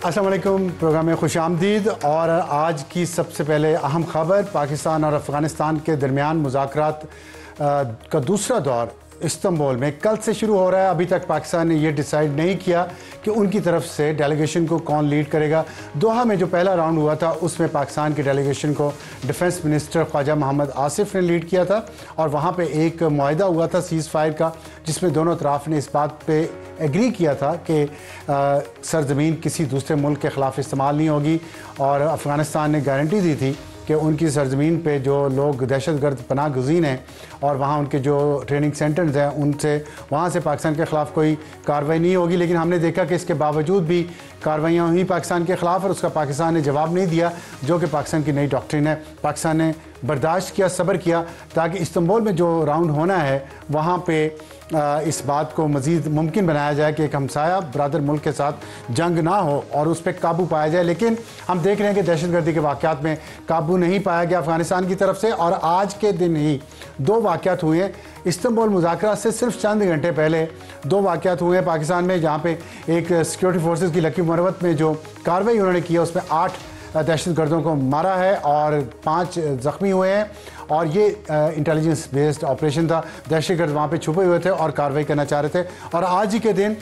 अस्सलाम वालेकुम। प्रोग्राम में खुश आमदीद। और आज की सबसे पहले अहम खबर, पाकिस्तान और अफ़गानिस्तान के दरमियान मुज़ाकरात का दूसरा दौर इस्तांबुल में कल से शुरू हो रहा है। अभी तक पाकिस्तान ने ये डिसाइड नहीं किया कि उनकी तरफ से डेलीगेशन को कौन लीड करेगा। दोहा में जो पहला राउंड हुआ था उसमें पाकिस्तान की डेलीगेशन को डिफेंस मिनिस्टर ख्वाजा मोहम्मद आसिफ ने लीड किया था और वहाँ पे एक मुआहिदा हुआ था सीज़ फायर का, जिसमें दोनों तरफ ने इस बात पे एग्री किया था कि सरजमीन किसी दूसरे मुल्क के ख़िलाफ़ इस्तेमाल नहीं होगी। और अफ़गानिस्तान ने गारंटी दी थी कि उनकी सरजमीन पे जो लोग दहशतगर्द पनाह गुज़ीन हैं और वहाँ उनके जो ट्रेनिंग सेंटर्स हैं उनसे वहाँ से पाकिस्तान के ख़िलाफ़ कोई कार्रवाई नहीं होगी। लेकिन हमने देखा कि इसके बावजूद भी कार्रवाइयाँ हुई पाकिस्तान के ख़िलाफ़ और उसका पाकिस्तान ने जवाब नहीं दिया, जो कि पाकिस्तान की नई डॉक्ट्रिन है। पाकिस्तान ने बर्दाश्त किया, सब्र किया, ताकि इस्तांबुल में जो राउंड होना है वहाँ पे इस बात को मज़ीद मुमकिन बनाया जाए कि एक हमसाया बरादर मुल्क के साथ जंग ना हो और उस पर काबू पाया जाए। लेकिन हम देख रहे हैं कि दहशतगर्दी के वाक़यात में काबू नहीं पाया गया अफ़गानिस्तान की तरफ से। और आज के दिन ही दो वाक़यात हुए हैं इस्तांबुल मुज़ाकरात से सिर्फ चंद घंटे पहले। दो वाक़यात हुए हैं पाकिस्तान में, जहाँ पे एक सिक्योरिटी फोर्सेस की लकी मरवत में जो कार्रवाई उन्होंने की है उसमें 8 दहशतगर्दों को मारा है और 5 ज़ख्मी हुए हैं। और ये इंटेलिजेंस बेस्ड ऑपरेशन था, दहशतगर्द वहाँ पे छुपे हुए थे और कार्रवाई करना चाह रहे थे। और आज ही के दिन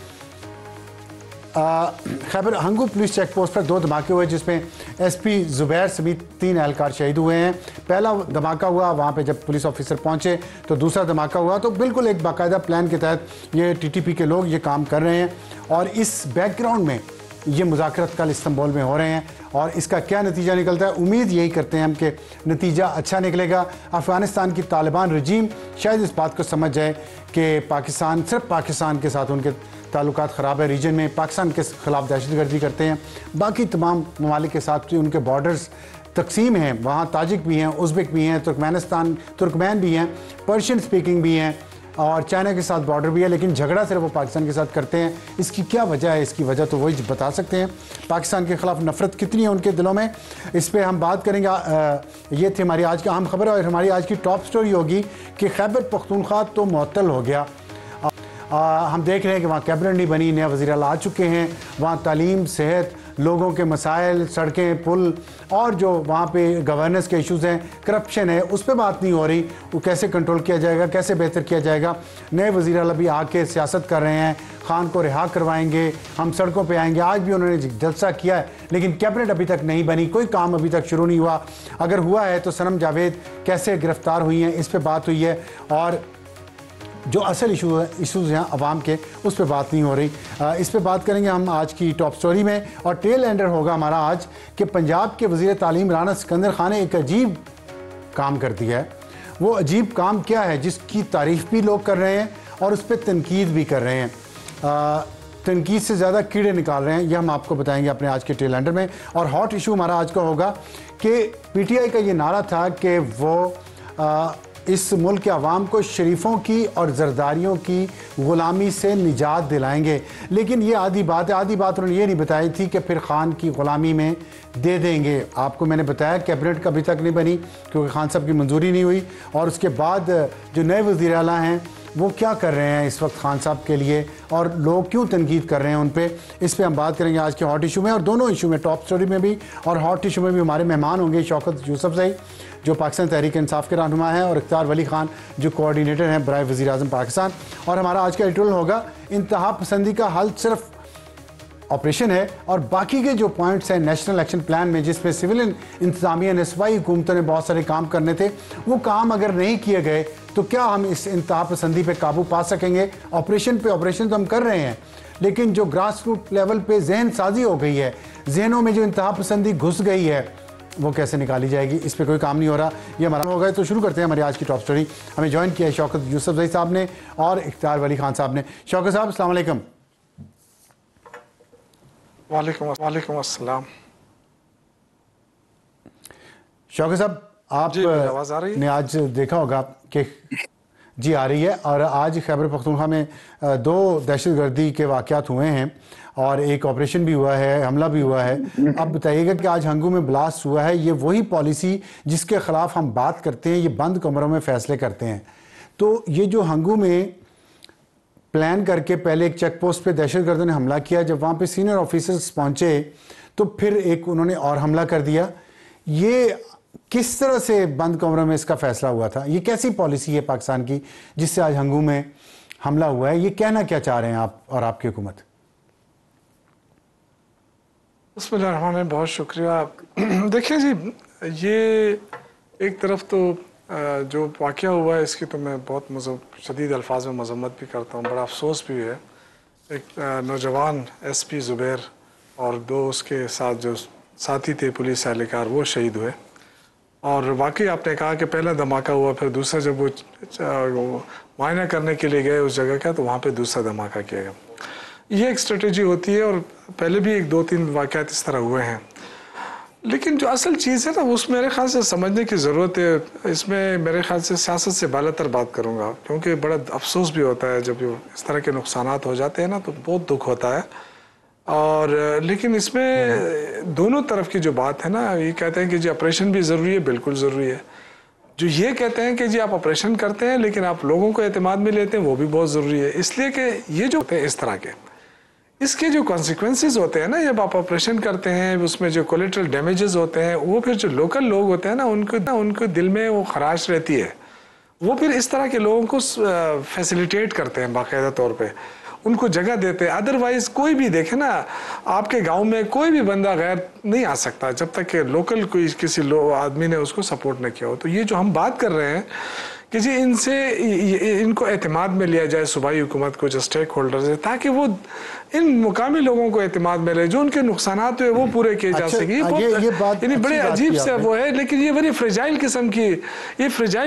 Khyber Hangu police check post पर 2 धमाके हुए, जिसमें एसपी ज़ुबैर समेत 3 एहलकार शहीद हुए हैं। पहला धमाका हुआ वहाँ पे जब पुलिस ऑफिसर पहुँचे, तो दूसरा धमाका हुआ तो बिल्कुल एक बाकायदा प्लान के तहत ये टीटीपी के लोग ये काम कर रहे हैं। और इस बैकग्राउंड में ये मुज़ाकरात कल इस्तांबुल में हो रहे हैं और इसका क्या नतीजा निकलता है, उम्मीद यही करते हैं हम कि नतीजा अच्छा निकलेगा। अफ़गानिस्तान की तालिबान रजीम शायद इस बात को समझ जाए कि पाकिस्तान, सिर्फ पाकिस्तान के साथ उनके ताल्लुकात ख़राब है, रीजन में पाकिस्तान के ख़िलाफ़ दहशतगर्दी करते हैं। बाकी तमाम ममालिक के साथ उनके बॉर्डर्स तकसीम हैं, वहाँ ताजिक भी हैं, उज़्बेक भी हैं, तुर्कमैन भी हैं, पर्शियन स्पीकिंग भी हैं और चाइना के साथ बॉर्डर भी है। लेकिन झगड़ा सिर्फ वो पाकिस्तान के साथ करते हैं। इसकी क्या वजह है? इसकी वजह तो वही बता सकते हैं। पाकिस्तान के ख़िलाफ़ नफ़रत कितनी है उनके दिलों में, इस पर हम बात करेंगे। ये थी हमारी आज की अहम खबर और हमारी आज की टॉप स्टोरी होगी कि खैबर पख्तूनख्वा तो मुअत्तल हो गया। हम देख रहे हैं कि वहाँ कैबिनेट नहीं बनी, नया वज़ीर आला आ चुके हैं। वहाँ तालीम, सेहत, लोगों के मसाइल, सड़कें, पुल और जो वहाँ पे गवर्नेंस के इश्यूज़ हैं, करप्शन है, उस पर बात नहीं हो रही। वो कैसे कंट्रोल किया जाएगा, कैसे बेहतर किया जाएगा। नए वज़ीर आला भी आके सियासत कर रहे हैं, खान को रिहा करवाएंगे, हम सड़कों पे आएंगे। आज भी उन्होंने जलसा किया है लेकिन कैबिनेट अभी तक नहीं बनी, कोई काम अभी तक शुरू नहीं हुआ। अगर हुआ है तो सनम जावेद कैसे गिरफ्तार हुई हैं, इस पर बात हुई है। और जो असल इशूज़ हैं अवाम के, उस पर बात नहीं हो रही। इस पर बात करेंगे हम आज की टॉप स्टोरी में। और टेल एंडर होगा हमारा आज कि पंजाब के वज़ीर तालीम राना सिकंदर खान ने एक अजीब काम कर दिया है। वो अजीब काम क्या है जिसकी तारीफ़ भी लोग कर रहे हैं और उस पर तनकीद भी कर रहे हैं। तनकीद से ज़्यादा कीड़े निकाल रहे हैं, ये हम आपको बताएंगे अपने आज के टेल एंडर में। और हॉट इशू हमारा आज का होगा कि पीटीआई का ये नारा था कि वो इस मुल्क के अवाम को शरीफों की और जरदारियों की ग़ुलामी से निजात दिलाएंगे। लेकिन ये आधी बात है। आधी बात उन्होंने ये नहीं बताई थी कि फिर खान की ग़ुलामी में दे देंगे। आपको मैंने बताया कैबिनेट अभी तक नहीं बनी क्योंकि खान साहब की मंजूरी नहीं हुई। और उसके बाद जो नए वज़ीर आला हैं वो क्या कर रहे हैं इस वक्त खान साहब के लिए और लोग क्यों तनकीद कर रहे हैं उन पर, इस पर हम बात करेंगे आज के हॉट इशू में। और दोनों इशू में, टॉप स्टोरी में भी और हॉट इशू में भी हमारे मेहमान होंगे शौकत यूसुफज़ई जो पाकिस्तान तहरीक इंसाफ के रहनुमा हैं और इख्तियार वली खान जो कोऑर्डिनेटर हैं बराए वज़ीर आज़म पाकिस्तान। और हमारा आज का एडिटोरियल होगा इंतहा पसंदी का हल सिर्फ ऑपरेशन है और बाकी के जो पॉइंट्स हैं नेशनल एक्शन प्लान में, जिसमें सिविल इंतजामिया ने, सूबाई हुकूमतों ने बहुत सारे काम करने थे, वो काम अगर नहीं किए गए तो क्या हम इस इंतहा पसंदी पे काबू पा सकेंगे? ऑपरेशन तो हम कर रहे हैं लेकिन जो ग्रास रूट लेवल पे जहन साजी हो गई है, जहनों में जो इंतहा पसंदी घुस गई है, वो कैसे निकाली जाएगी? इस पर कोई काम नहीं हो रहा। ये हमारा हो गया। तो शुरू करते हैं हमारी आज की टॉप स्टोरी। हमें ज्वाइन किया है शौकत यूसुफज़ई साहब ने और इख्तियार वली खान साहब ने। शौकत साहब अस्सलाम वालेकुम। वालेकुम अस्सलाम। शौकत साहब आपने आज देखा होगा कि जी आ रही है। और आज खैबर पख्तूनख्वा में 2 दहशतगर्दी के वाक़यात हुए हैं और एक ऑपरेशन भी हुआ है, हमला भी हुआ है। अब बताइएगा कि आज हंगू में ब्लास्ट हुआ है, ये वही पॉलिसी जिसके ख़िलाफ़ हम बात करते हैं, ये बंद कमरों में फ़ैसले करते हैं। तो ये जो हंगू में प्लान करके पहले एक चेक पोस्ट पे दहशतगर्दों ने हमला किया, जब वहाँ पे सीनियर ऑफिसर्स पहुँचे तो फिर एक उन्होंने और हमला कर दिया। ये किस तरह से बंद कमरों में इसका फैसला हुआ था? ये कैसी पॉलिसी है पाकिस्तान की जिससे आज हंगू में हमला हुआ है? ये कहना क्या चाह रहे हैं आप और आपकी हुकूमत? बिस्मिल्लाहिर्रहमानिर्रहीम, बहुत शुक्रिया। देखिए जी, ये एक तरफ तो जो वाक़या हुआ है इसकी तो मैं बहुत शदीद अल्फाज में मज़म्मत भी करता हूँ, बड़ा अफसोस भी है। एक नौजवान SP ज़ुबैर और 2 उसके साथ जो साथी थे पुलिस एहलकार, वो शहीद हुए। और वाकई आपने कहा कि पहला धमाका हुआ, फिर दूसरा जब वो मुआयना करने के लिए गए उस जगह का, तो वहाँ पे दूसरा धमाका किया गया। ये एक स्ट्रेटजी होती है, और पहले भी 1-2-3 वाक़यात इस तरह हुए हैं। लेकिन जो असल चीज़ है ना, उस मेरे ख्याल से समझने की ज़रूरत है। इसमें मेरे ख्याल से सियासत से बालातर बात करूँगा, क्योंकि बड़ा अफसोस भी होता है जब इस तरह के नुकसानात हो जाते हैं ना, तो बहुत दुख होता है। और लेकिन इसमें दोनों तरफ की जो बात है ना, ये कहते हैं कि जी ऑपरेशन भी ज़रूरी है, बिल्कुल ज़रूरी है। जो ये कहते हैं कि जी आप ऑपरेशन करते हैं लेकिन आप लोगों को एतमाद में लेते हैं, वो भी बहुत ज़रूरी है। इसलिए कि ये जो होते हैं इस तरह के, इसके जो कॉन्सिक्वेंसेस होते हैं ना, जब आप ऑपरेशन करते हैं, उसमें जो कोलेटरल डैमेजेस होते हैं, वो फिर जो लोकल लोग होते हैं ना, उनको दिल में वो खराश रहती है। वो फिर इस तरह के लोगों को फैसिलिटेट करते हैं, बाकायदा तौर पे उनको जगह देते हैं। अदरवाइज कोई भी देखे ना, आपके गांव में कोई भी बंदा गैर नहीं आ सकता जब तक कि लोकल कोई किसी आदमी ने उसको सपोर्ट न किया हो। तो ये जो हम बात कर रहे हैं कि जी इनको एतमाद में लिया जाए, सूबाई हुकूमत को, जो स्टेक होल्डर्स है, ताकि वो इन मुकामी लोगों को एतमाद में ले, जो उनके नुकसानात हुए वो पूरे किए जा सके। ये बात बड़े अजीब से वो है, लेकिन ये बड़ी फ्रेजाइल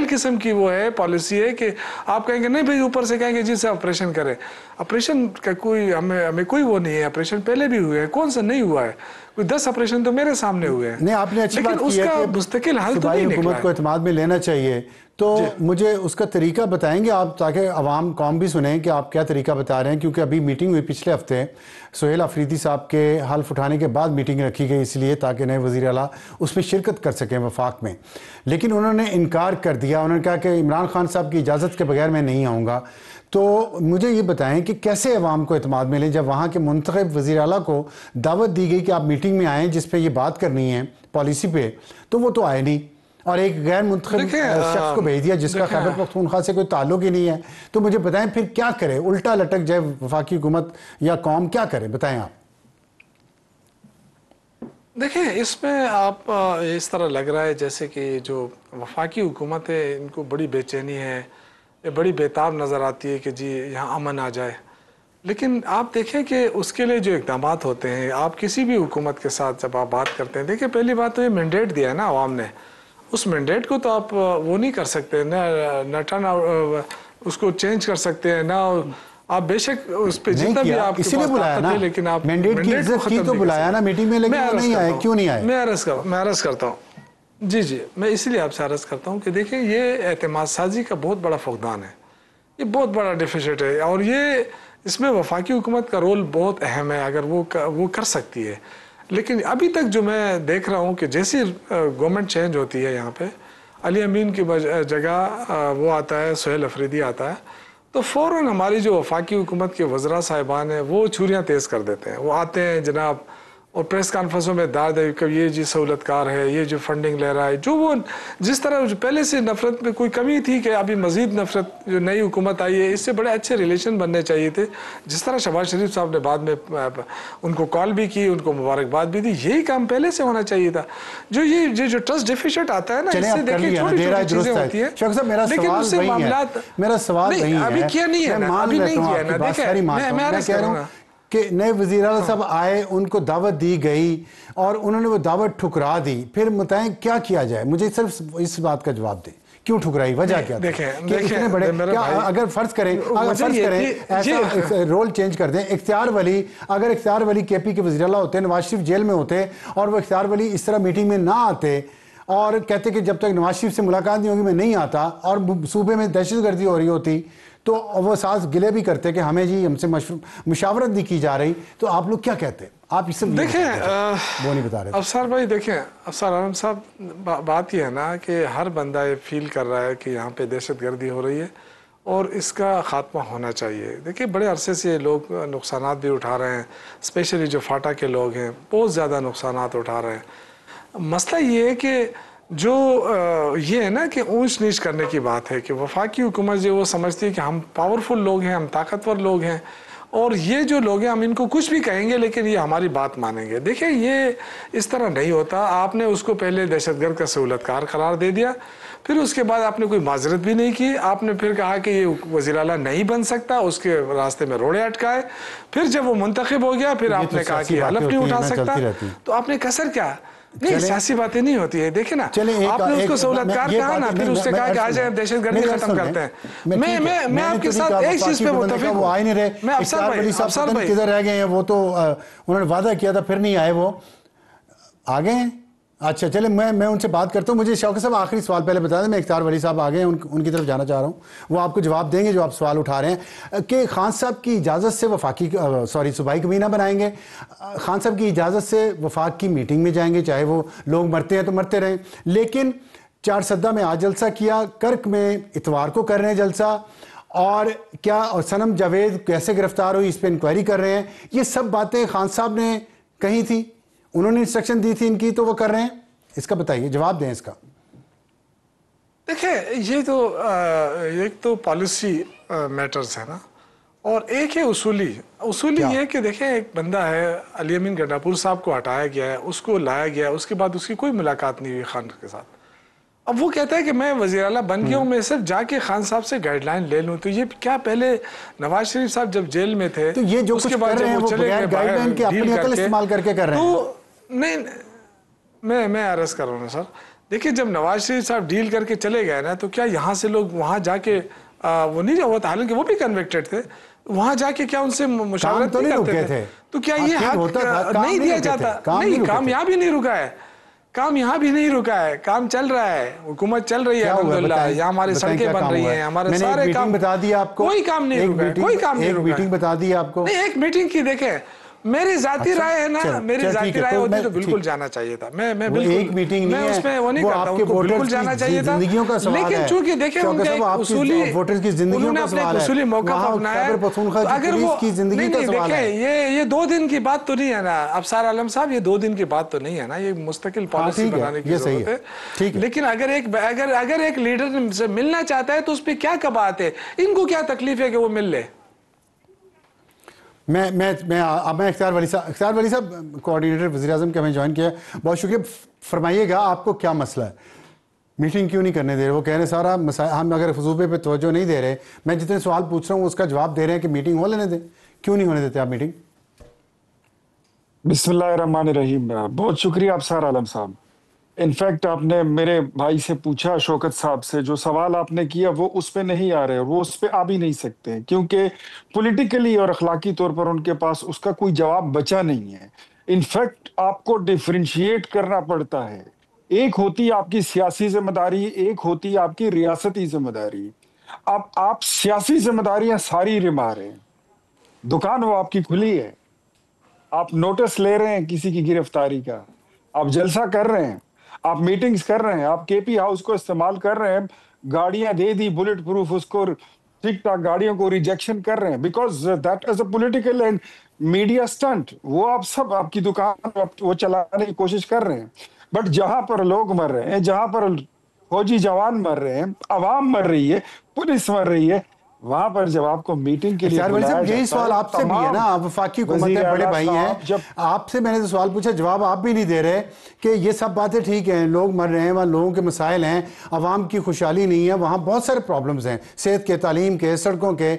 किस्म की वो है पॉलिसी है कि आप कहेंगे नहीं भाई, ऊपर से कहेंगे जी से ऑपरेशन करें। ऑपरेशन का कोई हमें कोई वो नहीं है। ऑपरेशन पहले भी हुए हैं, कौन सा नहीं हुआ है? कोई 10 ऑपरेशन तो मेरे सामने हुए हैं। नहीं, आपने अच्छी बात की है कि मुस्तकिल हल तो नहीं निकला। हुकूमत को एतमाद में लेना चाहिए, तो मुझे उसका तरीका बताएंगे आप, ताकि अवाम कौम भी सुने कि आप क्या तरीका बता रहे हैं। क्योंकि अभी मीटिंग हुई पिछले हफ्ते, सुहेल अफरीदी साहब के हल्फ उठाने के बाद मीटिंग रखी गई, इसलिए ताकि नए वज़ीर आला उसमें शिरकत कर सकें वफाक में। लेकिन उन्होंने इनकार कर दिया। उन्होंने कहा कि इमरान खान साहब की इजाज़त के बगैर मैं नहीं आऊँगा। तो मुझे ये बताएं कि कैसे अवाम को एतमाद में लें जब वहाँ के मुंतखब वज़ीर आला को दावत दी गई कि आप मीटिंग में आएँ जिस पे ये बात करनी है पॉलिसी पे, तो वो तो आए नहीं, और एक गैर मुंतखब शख्स को भेज दिया जिसका खैबर पख्तूनख्वा से कोई ताल्लुक ही नहीं है। तो मुझे बताएं फिर क्या करें? उल्टा लटक जाए वफाकी हुकूमत या कौम, क्या करें बताएं आप। देखिए, इसमें आप इस तरह लग रहा है जैसे कि जो वफाकी हुकूमत है इनको बड़ी बेचैनी है, ये बड़ी बेताब नज़र आती है कि जी यहाँ अमन आ जाए। लेकिन आप देखें कि उसके लिए जो इक़दाम होते हैं, आप किसी भी हुकूमत के साथ जब आप बात करते हैं, देखिए पहली बात तो ये मैंडेट दिया है ना आवाम ने, उस मैंडेट को तो आप वो नहीं कर सकते ना टर्न उसको चेंज कर सकते हैं ना। आप बेशक उस पे जितना भी आप इसीलिए बुलाया ना, लेकिन आप मैंडेट की इज्जत की तो बुलाया ना मीटिंग में, लेकिन वो नहीं आए। क्यों नहीं आए? मैं अर्ज करता हूँ जी, मैं इसीलिए आपसे अर्ज करता हूँ कि देखिए ये एतमाद साजी का बहुत बड़ा फुकदान है, ये बहुत बड़ा डिफिसिट है, और ये इसमें वफाकी हुकूमत का रोल बहुत अहम है अगर वो कर सकती है। लेकिन अभी तक जो मैं देख रहा हूँ कि जैसी गवर्नमेंट चेंज होती है, यहाँ पे अली अमीन की जगह वो आता है, सुहेल अफरीदी आता है, तो फ़ौरन हमारी जो वफाकी हुकूमत के वज़रा साहिबान हैं वो छुरियाँ तेज़ कर देते हैं। वो आते हैं जनाब और प्रेस कॉन्फ्रेंसों में दाद है कि ये जी सहूलतकार है, ये जो फंडिंग ले रहा है, जो वो जिस तरह जो पहले से नफरत में कोई कमी थी कि अभी मज़ीद नफरत, जो नई हुकूमत आई है इससे बड़े अच्छे रिलेशन बनने चाहिए थे। जिस तरह शहबाज शरीफ साहब ने बाद में उनको कॉल भी की, उनको मुबारकबाद भी दी, यही काम पहले से होना चाहिए था। जो ट्रस्ट डिफिशिएंट आता है ना, इससे देखिए छोटी-छोटी चीजें होती है, लेकिन उससे मामलात मेरा सवाल अभी किया नहीं है ना, अभी नहीं किया ना। देखिए मैं कह रहा हूँ कि नए वज़ीर आला साहब आए, उनको दावत दी गई और उन्होंने वो दावत ठुकरा दी, फिर बताएं क्या किया जाए? मुझे सिर्फ इस बात का जवाब दें, क्यों ठुकराई, वजह क्या? देखें इतने बड़े क्या, अगर फर्ज करें ऐसा रोल चेंज कर दें, इख्तियार वली, अगर इख्तियार वली केपी के वज़ीर आला होते, नवाज शरीफ जेल में होते और वो इख्तियार वली इस तरह मीटिंग में ना आते और कहते कि जब तक नवाज शरीफ से मुलाकात नहीं होगी मैं नहीं आता, और सूबे में दहशतगर्दी हो रही होती तो वो साथ गिले भी करते कि हमें जी हमसे मुशावरत नहीं की जा रही, तो आप लोग क्या कहते हैं? आप इसे देखें, वो नहीं बता रहे। अफसर भाई देखें, अफसर आलम साहब, बात ये है ना कि हर बंदा ये फील कर रहा है कि यहाँ पे दहशतगर्दी हो रही है, اور اس کا خاتمہ ہونا چاہیے. دیکھیے بڑے عرصے سے لوگ نقصانات بھی اٹھا رہے ہیں, اسپیشلی جو فاٹا کے لوگ ہیں بہت زیادہ نقصانات اٹھا رہے ہیں. مسئلہ یہ ہے کہ جو یہ ہے نا کہ اونچ نیچ کرنے کی بات ہے کہ وفاقی حکومت جو وہ سمجھتی ہے کہ ہم پاورفل لوگ ہیں, ہم طاقتور لوگ ہیں, اور یہ جو لوگ ہیں ہم ان کو کچھ بھی کہیں گے لیکن یہ ہماری بات مانیں گے. دیکھیں یہ اس طرح نہیں ہوتا. آپ نے اس کو پہلے دہشت گرد کا سہولت کار قرار دے دیا, پھر اس کے بعد آپ نے کوئی معذرت بھی نہیں کی, آپ نے پھر کہا کہ یہ وزیر اعلیٰ نہیں بن سکتا, اس کے راستے میں روڑے اٹکائے. پھر جب وہ منتخب ہو گیا پھر آپ نے کہا کہ حلف نہیں اٹھا سکتا. تو آپ نے کسر کیا نہیں, سیاسی باتیں نہیں ہوتی ہے. دیکھیں نا, آپ نے اس کو سہولت کار کہا نا, پھر اس سے کہا کہ آج دہشت گردی ختم کرتے ہیں. میں آپ کے ساتھ ایک چیز پہ متفق ہوں. میں افسر بھائی کدھر رہ گئے ہیں, وہ تو انہوں نے وعدہ کیا تھا پھر نہیں آئے, وہ آگے ہیں. اچھا چلے میں ان سے بات کرتا ہوں. مجھے شوکت صاحب آخری سوال پہلے بتا دیں, میں اختیار ولی صاحب آگے ہیں, ان کی طرف جانا چاہ رہا ہوں. وہ آپ کو جواب دیں گے جو آپ سوال اٹھا رہے ہیں کہ خان صاحب کی اجازت سے وفاقی صوبائی کابینہ بنائیں گے, خان صاحب کی اجازت سے وفاق کی میٹنگ میں جائیں گے, چاہے وہ لوگ مرتے ہیں تو مرتے رہیں, لیکن چارسدہ میں آج جلسہ کیا, کرک میں اتوار کو کر رہے ہیں جلسہ, اور کیا صنم جاوید کیسے گرفتار ہوئی اس پہ انکوائری کر رہے ہیں. یہ سب باتیں خان صاحب نے کہی تھی, انہوں نے انسٹرکشن دی تھی ان کی, تو وہ کر رہے ہیں. اس کا بتائیے, جواب دیں اس کا. دیکھیں یہ تو ایک تو پالیسی میٹرز ہے نا, اور ایک ہے اصولی یہ ہے کہ دیکھیں ایک بندہ ہے علی امین گنڈاپور صاحب کو ہٹایا گیا ہے, اس کو لایا گیا ہے, اس کے بعد اس کی کوئی ملاقات نہیں ہوئی خان کے ساتھ. اب وہ کہتا ہے کہ میں وزیر اعلیٰ بن گیا ہوں, میں صرف جا کے خان صاحب سے گائیڈ لائن لے لوں. تو یہ کیا پہلے نواز شریف صاحب جب جیل میں تھے تو یہ جو کچھ کر رہے ہیں وہ بغیر گائیڈ لائن کے اپنی عقل استعمال کر کے کر رہے ہیں. تو نہیں, میں عرض کر رہا ہوں سر. دیکھیے جب نواز شریف صاحب ڈیل کر کے چلے گئے نا, تو کیا یہاں سے لوگ وہاں جا کے وہ نہیں ہوا تھا, حالانکہ وہ بھی کنوکٹڈ تھے, وہاں جا کے کیا ان سے مشاورت نہیں کرتے تھے؟ تو کیا یہ حق نہیں دیا جاتا؟ نہیں, کام یہاں بھی نہیں رکا ہے, کام یہاں بھی نہیں رکا ہے, کام چل رہا ہے, حکومت چل رہی ہے الحمدللہ, یہاں ہمارے سڑکیں بن رہی ہیں, ہمارے سارے کام بتا دیا آپ کو, کوئی کام نہیں رکا ہے, کوئی کام نہیں رکا ہے. میٹنگ بتا دی آپ کو, نہیں ایک میٹنگ کی. دیکھیں میری ذاتی رائے ہے نا, میری ذاتی رائے ہوتی تو بالکل جانا چاہیے تھا. میں بالکل ایک میٹنگ نہیں ہے, اس میں وہ نہیں کرتا, ان کو بالکل جانا چاہیے تھا. لیکن چونکہ دیکھیں ان کے انہوں نے اپنے اصولی موقف اپنایا, اگر وہ نہیں دیکھیں یہ 2 دن کی بات تو نہیں ہے نا افسر عالم صاحب, یہ 2 دن کی بات تو نہیں ہے نا, یہ مستقل پالیسی بنانے کی ضرورت ہے. لیکن اگر ایک لیڈر سے ملنا چاہتا ہے تو اس پہ کیا کباہت ہے, ان کو کیا تکلیف ہے کہ وہ مل لے. میں اختیار ولی صاحب کوآرڈینیٹر وزیراعظم کے ہمیں جوائن کیا, بہت شکریہ. فرمائیے گا آپ کو کیا مسئلہ ہے, میٹنگ کیوں نہیں کرنے دے رہے؟ وہ کہہ رہے سارا ہم اگر صوبے پہ توجہ نہیں دے رہے, میں جتنے سوال پوچھ رہا ہوں اس کا جواب دے رہے ہیں کہ میٹنگ ہو لینے دیں. کیوں نہیں ہونے دیتے آپ میٹنگ؟ بسم اللہ الرحمن الرحیم. بہت شکریہ افسر عالم صاحب. انفیکٹ آپ نے میرے بھائی سے پوچھا, شوکت صاحب سے, جو سوال آپ نے کیا وہ اس پہ نہیں آ رہے, وہ اس پہ آ بھی نہیں سکتے کیونکہ پولیٹیکلی اور اخلاقی طور پر ان کے پاس اس کا کوئی جواب بچا نہیں ہے. انفیکٹ آپ کو ڈیفرینشیٹ کرنا پڑتا ہے, ایک ہوتی آپ کی سیاسی ذمہ داری, ایک ہوتی آپ کی ریاستی ذمہ داری. اب آپ سیاسی ذمہ داریاں ساری رما رہے ہیں, دکان وہ آپ کی کھلی ہے, آپ نوٹس لے رہے ہیں کسی کی گرفتاری کا, آپ جلسہ کر رہے ہیں, آپ میٹنگز کر رہے ہیں, آپ کے پی ہاؤس کو استعمال کر رہے ہیں, گاڑیاں دے دی بلٹ پروف, اس کو ٹھیک ٹھاک گاڑیوں کو ریجیکشن کر رہے ہیں because that is a political and media stunt. وہ آپ سب آپ کی دکان وہ چلانے کی کوشش کر رہے ہیں, بٹ جہاں پر لوگ مر رہے ہیں, جہاں پر فوجی جوان مر رہے ہیں, عوام مر رہی ہے, پولیس مر رہی ہے, وہاں پر جب آپ کو میٹنگ کے لیے بلایا جاتا ہے. یہی سوال آپ سے بھی ہے نا, آپ وفاقی حکومت کے بڑے بھائی ہیں, آپ سے میں نے سوال پوچھا, جواب آپ بھی نہیں دے رہے کہ یہ سب باتیں ٹھیک ہیں, لوگ مر رہے ہیں, وہاں لوگوں کے مسائل ہیں, عوام کی خوشحالی نہیں ہے, وہاں بہت سارے پرابلمز ہیں, صحت کے, تعلیم کے, سڑکوں کے,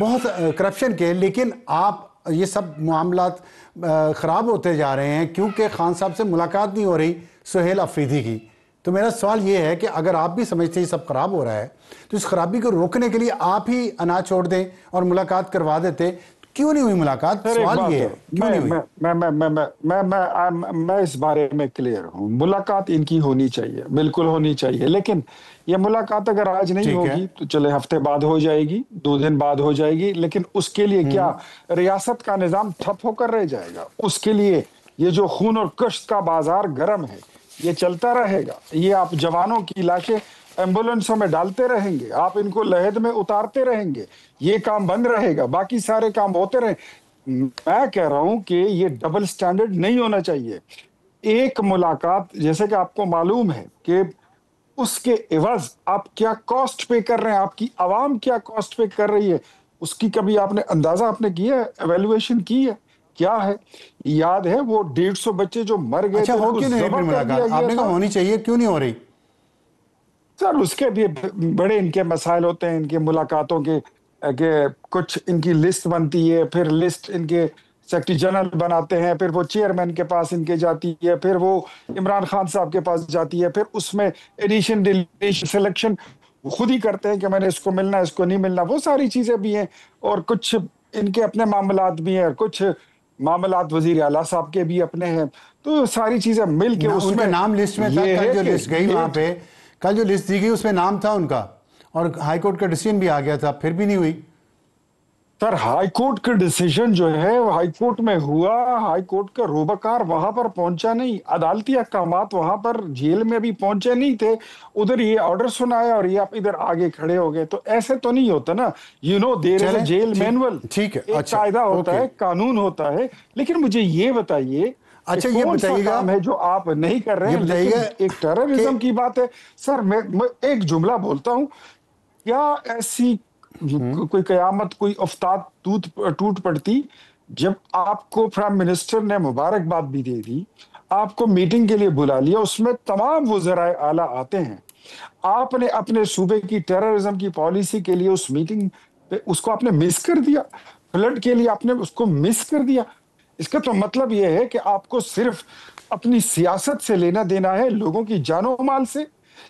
بہت کرپشن کے, لیکن آپ یہ سب معاملات خراب ہوتے جا رہے ہیں کیونکہ خان صاحب سے ملاقات نہیں ہو رہی سہیل آفریدی کی. تو میرا سوال یہ ہے کہ اگر آپ بھی سمجھتے ہیں یہ سب خراب ہو رہا ہے تو اس خرابی کو روکنے کے لیے آپ ہی انا چھوڑ دیں اور ملاقات کروا دیتے. کیوں نہیں ہوئی ملاقات؟ سوال یہ ہے کیوں نہیں ہوئی؟ میں اس بارے میں کلیئر ہوں, ملاقات ان کی ہونی چاہیے, بالکل ہونی چاہیے, لیکن یہ ملاقات اگر آج نہیں ہوگی تو چلے ہفتے بعد ہو جائے گی, 2 دن بعد ہو جائے گی, لیکن اس کے لیے کیا ریاست کا نظام ٹھپ ہو کر رہ جائے گا؟ اس کے لیے یہ جو خون اور کشت کا بازار گرم ہے یہ چلتا رہے گا. یہ آپ جوانوں کی لاشیں एम्बुलेंसों में डालते रहेंगे, आप इनको लहद में उतारते रहेंगे, ये काम बंद रहेगा, बाकी सारे काम होते रहे। मैं कह रहा हूं कि ये डबल स्टैंडर्ड नहीं होना चाहिए। एक मुलाकात, जैसे कि आपको मालूम है कि उसके एवज आप क्या कॉस्ट पे कर रहे हैं, आपकी आवाम क्या कॉस्ट पे कर रही है, उसकी कभी आपने अंदाजा आपने किया है, एवेल्युएशन की है? क्या है? याद है वो 150 बच्चे जो मर गए अच्छा, थे, हो उनको क्यों नहीं ज़ब्ह फिर कर मुलाकात? दिया गया आपने कहा था। होनी चाहिए, क्यों नहीं हो रही? सर उसके भी बड़े इनके मसाइल होते हैं, इनके मुलाकातों के कुछ इनकी लिस्ट बनती है, फिर लिस्ट इनके सेक्रेटरी जनरल बनाते हैं, फिर वो चेयरमैन के पास इनके जाती है, फिर वो इमरान खान साहब के पास जाती है, फिर उसमें एडिशन डिलीशन सिलेक्शन खुद ही करते हैं कि मैंने इसको मिलना, इसको नहीं मिलना, वो सारी चीजें भी हैं। और कुछ इनके अपने मामलात भी हैं, और कुछ मामलात वजीर आला साहब के भी अपने हैं। तो सारी चीजें मिल के उनका उसमें नाम लिस्ट में था। ये कल है जो कि लिस्ट गई वहां पे, कल जो लिस्ट दी गई उसमें नाम था उनका, और हाई कोर्ट का डिसीजन भी आ गया था, फिर भी नहीं हुई। सर हाई कोर्ट का डिसीजन जो है वो हाई कोर्ट में हुआ, हाई कोर्ट का रोबकार वहां पर पहुंचा नहीं, अदालती अहकामात वहां पर जेल में भी पहुंचे नहीं थे, उधर ये ऑर्डर सुनाया और ये आप इधर आगे खड़े हो गए। तो ऐसे तो नहीं होता ना, you know there is a jail manual, ठीक है, एक अच्छा, कायदा होता ओके। है, कानून होता है। लेकिन मुझे ये बताइए, अच्छा, ये कौन सा बताइएगा, काम है जो आप नहीं कर रहे ये हैं? बताइएगा लेकिन एक टेररिज्म की बात है सर, मैं एक जुमला बोलता हूं, क्या ऐसी कोई कयामत, कोई अफ्ताब टूट पड़ती जब आपको प्राइम मिनिस्टर ने मुबारकबाद भी दे दी, आपको मीटिंग के लिए बुला लिया, उसमें तमाम वज़राए आला आते हैं, आपने अपने सूबे की टेररिज्म की पॉलिसी के लिए उस मीटिंग पे उसको आपने मिस कर दिया, फ्लड के लिए आपने उसको मिस कर दिया। इसका तो मतलब यह है कि आपको सिर्फ अपनी सियासत से लेना देना है, लोगों की जानो माल से,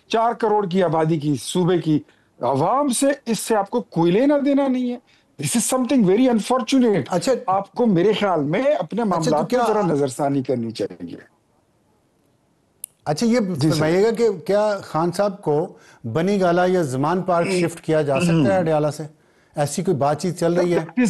4 करोड़ की आबादी की सूबे की आवाम से, इससे आपको कोई लेना देना नहीं है। This is something very unfortunate. अच्छा, आपको मेरे ख्याल में अपने तो मामलात क्या, में जरा नजरसानी करनी चाहिए। अच्छा ये फरमाइएगा कि क्या खान साहब को बनी गाला या जमान पार्क शिफ्ट किया जा सकता है अडयाला से? ऐसी कोई बातचीत चल रही है?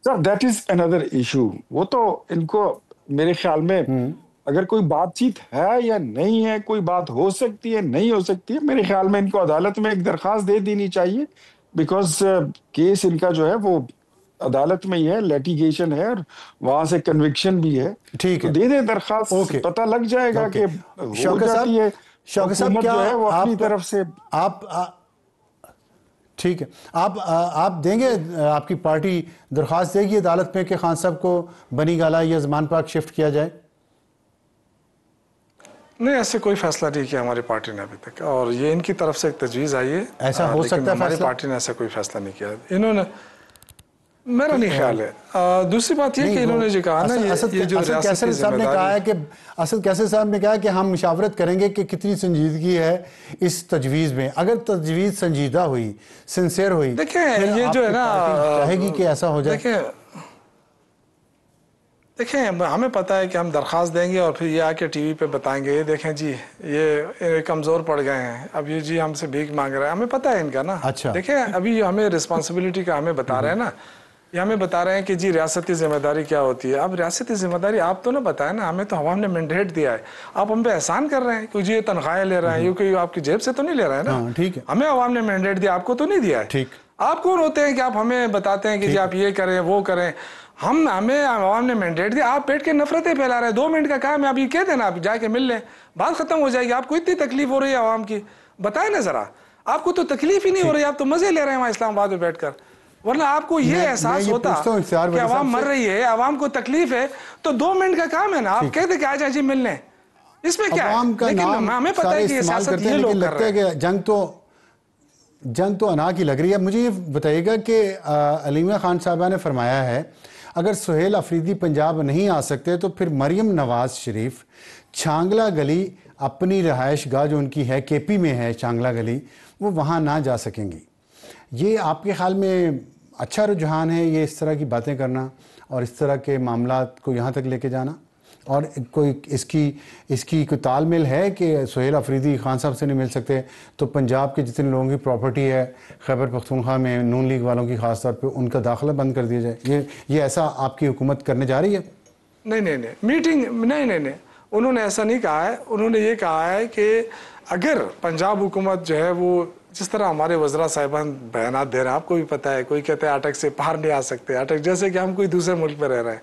Sir that is another issue. वो तो इनको मेरे ख्याल में अगर कोई बातचीत है या नहीं है, कोई बात हो सकती है नहीं हो सकती है, मेरे ख्याल में इनको अदालत में एक दरखास्त दे देनी चाहिए, बिकॉज केस इनका जो है वो अदालत में ही है, लिटिगेशन है, और वहां से कन्विक्शन भी है। ठीक है, तो दे दे दरखास्त, ओके, पता लग जाएगा कि हो जाती है। शौकत साहब, क्या जो है वो अपनी आप तरफ से ठीक है, आप देंगे, आपकी पार्टी दरखास्त देगी अदालत में कि खान साहब को बनी गाला या जमान पार्क शिफ्ट किया जाए? नहीं, ऐसे कोई फैसला नहीं किया हमारी पार्टी ने अभी तक, और ये इनकी तरफ से एक तजवीज़ आई है। ऐसा हो सकता है हमारी फैसला? पार्टी ने ऐसा कोई फैसला नहीं किया इन्होंने, मेरा नहीं ख्याल है। दूसरी बात ये कि इन्होंने जो कहा ना, ये जो कैसर साहब ने कहा है कि असद कैसर साहब ने कहा कि हम मुशावरत करेंगे कि कितनी संजीदगी है इस तजवीज़ में। अगर तजवीज़ संजीदा हुई, सिंसियर हुई, देखें ये जो है ना, चाहेगी कि ऐसा हो जाए। देखें हमें पता है कि हम दरख्वास्त देंगे और फिर ये आके टीवी पे बताएंगे, ये देखें जी ये कमज़ोर पड़ गए हैं, अब ये जी हमसे भीख मांग रहा है, हमें पता है इनका ना। अच्छा, देखें अभी हमें रिस्पॉन्सिबिलिटी का हमें बता रहे हैं ना, ये हमें बता रहे हैं कि जी रियासती जिम्मेदारी क्या होती है। अब रियासती जिम्मेदारी आप तो ना बताए ना, हमें तो हवाम ने मैंडेट दिया है, आप हम पे एहसान कर रहे हैं कि जी ये तनख्वाहें ले रहे हैं, ये कोई आपकी जेब से तो नहीं ले रहा है ना। ठीक है, हमें हवाम ने मैंडेट दिया, आपको तो नहीं दिया है। ठीक, आप कौन होते हैं कि आप हमें बताते हैं कि जी आप ये करें वो करें? हमें आवाम ने मैंडेट दिया, आप पेट के नफरतें फैला रहे हैं। 2 मिनट का काम है, आप ये कह देना, आप जाके मिल लें, बात खत्म हो जाएगी। आपको इतनी तकलीफ हो रही है आवाम की, बताए ना जरा, आपको तो तकलीफ ही नहीं हो रही, आप तो मजे ले रहे हैं वहां इस्लामाबाद में बैठकर। वरना आपको ये एहसास होता कि आवाम मर रही है, आवाम को तकलीफ है, तो 2 मिनट का काम है ना, आप कहते कि आ जी मिलने, इसमें क्या है? लेकिन हमें पता है कि ये सियासत ये लोग कर रहे हैं। जंग तो अना की लग रही है। मुझे ये बताइएगा कि अलीमा खान साहबा ने फरमाया है अगर सुहेल अफरीदी पंजाब नहीं आ सकते तो फिर मरियम नवाज शरीफ छांगला गली, अपनी रहायश गाह जो उनकी है केपी में है छांगला गली, वो वहाँ ना जा सकेंगी। ये आपके ख्याल में अच्छा रुझान है, ये इस तरह की बातें करना और इस तरह के मामलात को यहाँ तक लेके जाना? और कोई इसकी कोई तालमेल है कि सुहेल अफरीदी खान साहब से नहीं मिल सकते तो पंजाब के जितने लोगों की प्रॉपर्टी है खैबर पख्तूनख्वा में नून लीग वालों की खास तौर पे उनका दाखिला बंद कर दिया जाए? ये ऐसा आपकी हुकूमत करने जा रही है? नहीं मीटिंग नहीं, उन्होंने ऐसा नहीं कहा है। उन्होंने ये कहा है कि अगर पंजाब हुकूमत जो है वो जिस तरह हमारे वज़रा साहिबान बयानात दे रहे हैं, आपको भी पता है, कोई कहते हैं अटक से बाहर नहीं आ सकते, अटक जैसे कि हम कोई दूसरे मुल्क में रह रहे हैं,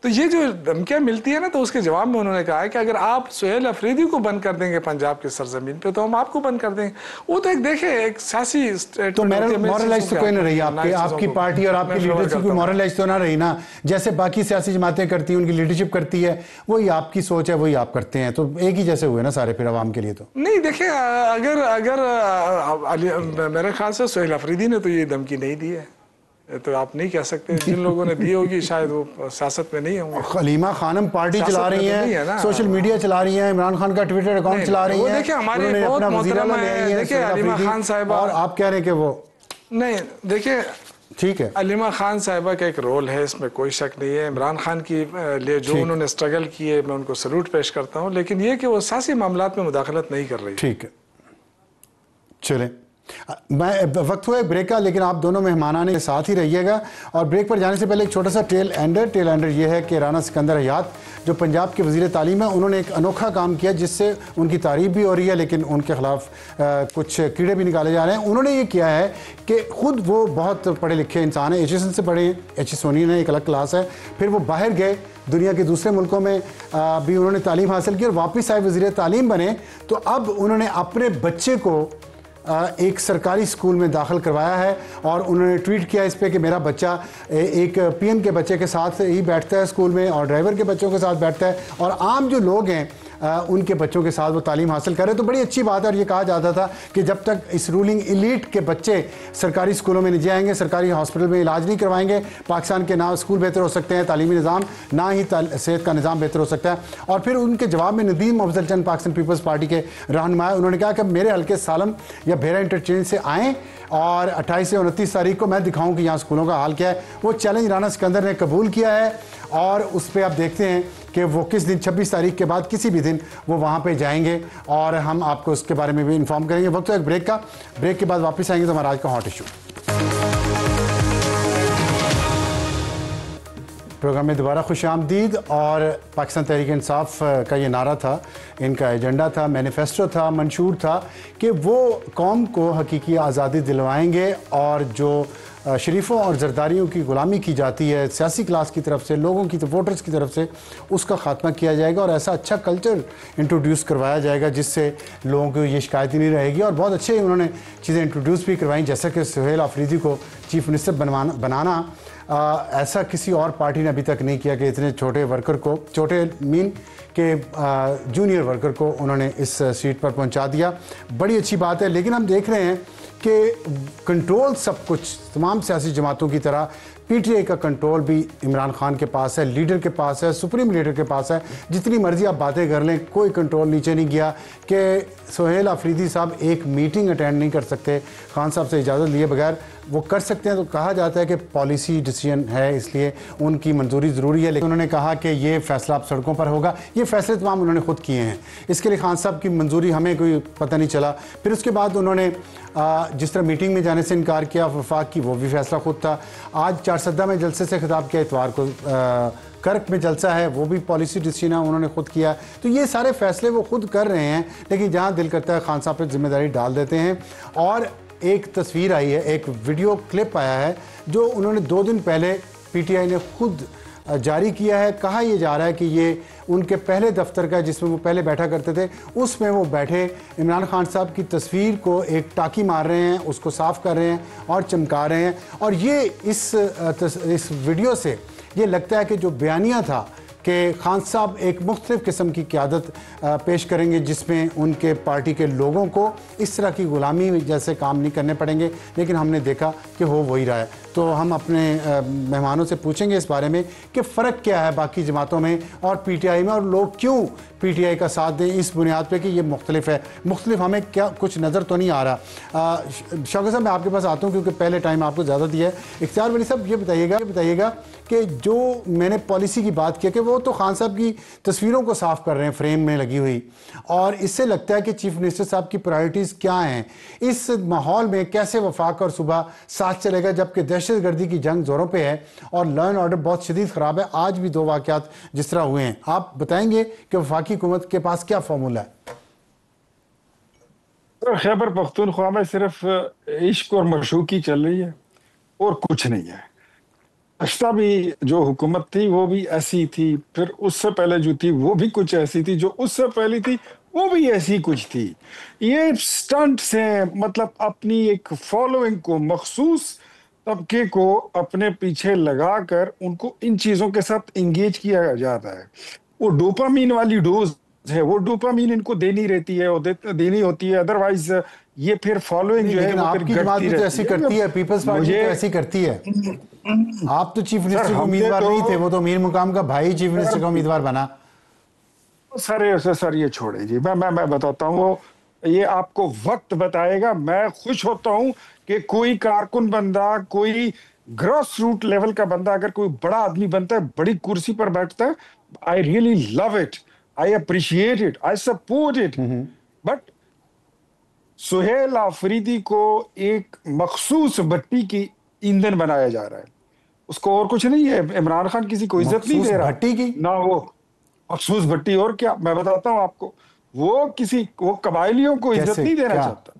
तो ये जो धमकियाँ मिलती है ना, तो उसके जवाब में उन्होंने कहा है कि अगर आप सुहेल अफरीदी को बंद कर देंगे पंजाब की सरजमीन पे, तो हम आपको बंद कर देंगे। वो तो एक देखे एक सियासी तो मॉरलाइज तो कोई ना रही आपकी पार्टी और आपकी लीडरशिप की मॉरलाइज तो ना रही ना, जैसे बाकी सियासी जमातें करती हैं, उनकी लीडरशिप करती है, वही आपकी सोच है, वही आप करते हैं, तो एक ही जैसे हुए ना सारे फिर आवाम के लिए। तो नहीं देखिए, अगर मेरे ख्याल से सुहेल अफरीदी ने तो ये धमकी नहीं दी है, तो आप नहीं कह सकते। जिन लोगों ने दी होगी शायद वो सियासत में नहीं होंगे। हलीमा खानम पार्टी चला रही हैं, सोशल मीडिया चला रही हैं, इमरान खान का ट्विटर अकाउंट चला रही हैं। देखिए हमारे बहुत मोहतरम है, देखिए हलीमा खान साहिबा, और आप कह रहे हैं कि वो नहीं, देखिए ठीक है, हलीमा खान साहिबा का एक रोल है, इसमें कोई शक नहीं है। इमरान खान की लिए जो उन्होंने स्ट्रगल किए, मैं उनको सैल्यूट पेश करता हूँ, लेकिन ये कि वो सियासी मामलात में मुदाखलत नहीं कर रही। ठीक है, चलें, मैं वक्त हुआ है ब्रेक का, लेकिन आप दोनों मेहमानाने के साथ ही रहिएगा। और ब्रेक पर जाने से पहले एक छोटा सा टेल एंडर ये है कि राना सिकंदर हयात जो पंजाब के वज़ीर तालीम है, उन्होंने एक अनोखा काम किया जिससे उनकी तारीफ भी हो रही है, लेकिन उनके खिलाफ कुछ कीड़े भी निकाले जा रहे हैं। उन्होंने ये किया है कि खुद वो बहुत पढ़े लिखे इंसान है, HSN से पढ़े, HSONI ने एक अलग क्लास है, फिर वो बाहर गए, दुनिया के दूसरे मुल्कों में भी उन्होंने तालीम हासिल की और वापस आए, वज़ीर तालीम बने। तो अब उन्होंने अपने बच्चे को एक सरकारी स्कूल में दाखिल करवाया है और उन्होंने ट्वीट किया इस पे कि मेरा बच्चा एक PM के बच्चे के साथ ही बैठता है स्कूल में और ड्राइवर के बच्चों के साथ बैठता है और आम जो लोग हैं उनके बच्चों के साथ वो तालीम हासिल कर रहे हैं। तो बड़ी अच्छी बात है। और ये कहा जाता था कि जब तक इस रूलिंग एलीट के बच्चे सरकारी स्कूलों में नहीं जाएंगे, सरकारी हॉस्पिटल में इलाज नहीं करवाएंगे, पाकिस्तान के ना स्कूल बेहतर हो सकते हैं, तालीमी निज़ाम ना ही सेहत का निज़ाम बेहतर हो सकता है। और फिर उनके जवाब में नदीम अफजल चंद पाकिस्तान पीपल्स पार्टी के रहनुमा, उन्होंने कहा कि मेरे हल्के सालम या भेरा इंटरचेंज से आएँ और 28 से 29 तारीख को मैं दिखाऊं कि यहाँ स्कूलों का हाल क्या है। वो चैलेंज राना सिकंदर ने कबूल किया है और उस पर आप देखते हैं कि वो किस दिन 26 तारीख के बाद किसी भी दिन वो वहाँ पे जाएंगे और हम आपको उसके बारे में भी इन्फॉर्म करेंगे। वक्त है एक ब्रेक का, ब्रेक के बाद वापस आएंगे तो हमारा आज का हॉट इशू प्रोग्राम में दोबारा खुश आमदीद। और पाकिस्तान तहरीक इंसाफ का ये नारा था, इनका एजेंडा था, मैनिफेस्टो था, मंशूर था कि वो कौम को हकीकी आज़ादी दिलवाएंगे और जो शरीफों और जरदारियों की ग़ुलामी की जाती है सियासी क्लास की तरफ से, लोगों की वोटर्स की तरफ से, उसका ख़ात्मा किया जाएगा और ऐसा अच्छा कल्चर इंट्रोड्यूस करवाया जाएगा जिससे लोगों को ये शिकायत ही नहीं रहेगी। और बहुत अच्छे उन्होंने चीज़ें इंट्रोड्यूस भी करवाई, जैसा कि सुहेल अफरीदी को चीफ मिनिस्टर बनाना ऐसा किसी और पार्टी ने अभी तक नहीं किया कि इतने छोटे वर्कर को, छोटे मीन के जूनियर वर्कर को उन्होंने इस सीट पर पहुंचा दिया। बड़ी अच्छी बात है। लेकिन हम देख रहे हैं कि कंट्रोल सब कुछ तमाम सियासी जमातों की तरह PTI का कंट्रोल भी इमरान खान के पास है, लीडर के पास है, सुप्रीम लीडर के पास है। जितनी मर्जी आप बातें कर लें, कोई कंट्रोल नीचे नहीं गया कि सुहेल अफरीदी साहब एक मीटिंग अटेंड नहीं कर सकते खान साहब से इजाज़त लिए बगैर। वो कर सकते हैं तो कहा जाता है कि पॉलिसी डिसीजन है, इसलिए उनकी मंजूरी ज़रूरी है। लेकिन उन्होंने कहा कि ये फैसला अब सड़कों पर होगा। ये फैसले तमाम उन्होंने खुद किए हैं, इसके लिए खान साहब की मंजूरी हमें कोई पता नहीं चला। फिर उसके बाद उन्होंने जिस तरह मीटिंग में जाने से इनकार किया वफाक की, वो भी फैसला खुद था। आज चारसद्दा में जलसे से खिताब किया, इतवार को कर्क में जलसा है, वो भी पॉलिसी डिसीजन है, उन्होंने खुद किया। तो ये सारे फैसले वो खुद कर रहे हैं, लेकिन जहाँ दिल करता है खान साहब पर जिम्मेदारी डाल देते हैं। और एक तस्वीर आई है, एक वीडियो क्लिप आया है जो उन्होंने 2 दिन पहले PTI ने खुद जारी किया है। कहा यह जा रहा है कि ये उनके पहले दफ्तर का जिसमें वो पहले बैठा करते थे, उसमें वो बैठे इमरान खान साहब की तस्वीर को एक टाकी मार रहे हैं, उसको साफ़ कर रहे हैं और चमका रहे हैं। और ये इस वीडियो से ये लगता है कि जो बयानिया था कि खान साहब एक मुख्तलिफ किस्म की क़यादत पेश करेंगे जिसमें उनके पार्टी के लोगों को इस तरह की ग़ुलामी जैसे काम नहीं करने पड़ेंगे, लेकिन हमने देखा कि हो वही रहा है। तो हम अपने मेहमानों से पूछेंगे इस बारे में कि फ़र्क क्या है बाकी जमातों में और PTI में, और लोग क्यों PTI का साथ दें इस बुनियाद पे कि ये मुख्तलिफ है। मुख्तलिफ हमें क्या कुछ नज़र तो नहीं आ रहा। शौकत साहब मैं आपके पास आता हूँ क्योंकि पहले टाइम आपको ज़्यादा दिया है। इख्तियार वली साहब ये बताइएगा कि जो मैंने पॉलिसी की बात की कि वो तो खान साहब की तस्वीरों को साफ़ कर रहे हैं फ्रेम में लगी हुई, और इससे लगता है कि चीफ मिनिस्टर साहब की प्रायोरिटीज़ क्या हैं। इस माहौल में कैसे वफाक और सुबह साथ चलेगा जबकि दहशतगर्दी की जंग ज़ोरों पे है और लॉ एंड ऑर्डर बहुत शदीद ख़राब है। आज भी 2 वाक़यात जिस तरह हुए हैं, आप बताएंगे कि वफाकी हुकूमत के पास क्या फार्मूला है? खैबर पख्तूनख्वा में सिर्फ इश्क और मशूकी चल रही है और कुछ नहीं है। अश्ता भी जो हुकूमत थी वो भी ऐसी थी, फिर उससे पहले जो थी वो भी कुछ ऐसी थी, जो उससे पहले थी वो भी ऐसी कुछ थी। ये स्टंट से मतलब अपनी एक फॉलोइंग को, मखसूस तबके को अपने पीछे लगाकर उनको इन चीजों के साथ इंगेज किया जाता है। वो डोपामीन वाली डोज है, वो डोपामीन इनको देनी रहती है, देनी होती है, अदरवाइज ये फिर फॉलोइंग जो है लेकिन वो फिर आपकी जमात भी तो ऐसी करती है, पीपल्स पार्टी तो ऐसी करती है। आप तो चीफ मिनिस्टर का उम्मीदवार नहीं थे, वो तो मीर मुकाम का भाई चीफ मिनिस्टर का उम्मीदवार बना। सर ये छोड़े जी, मैं बताता हूँ, वो ये आपको वक्त बताएगा। मैं खुश होता हूँ कि कोई कारकुन बंदा, कोई ग्रॉस रूट लेवल का बंदा अगर कोई बड़ा आदमी बनता है, बड़ी कुर्सी पर बैठता है, I really love it, I appreciate it, I support it. But Suhail Afridi को एक मखसूस भट्टी की ईंधन बनाया जा रहा है, उसको और कुछ नहीं है। इमरान खान किसी को इज्जत नहीं दे रहा, भट्टी की ना वो मखसूस भट्टी, और क्या मैं बताता हूँ आपको, वो कबायलियों को इज्जत नहीं देना चाहता।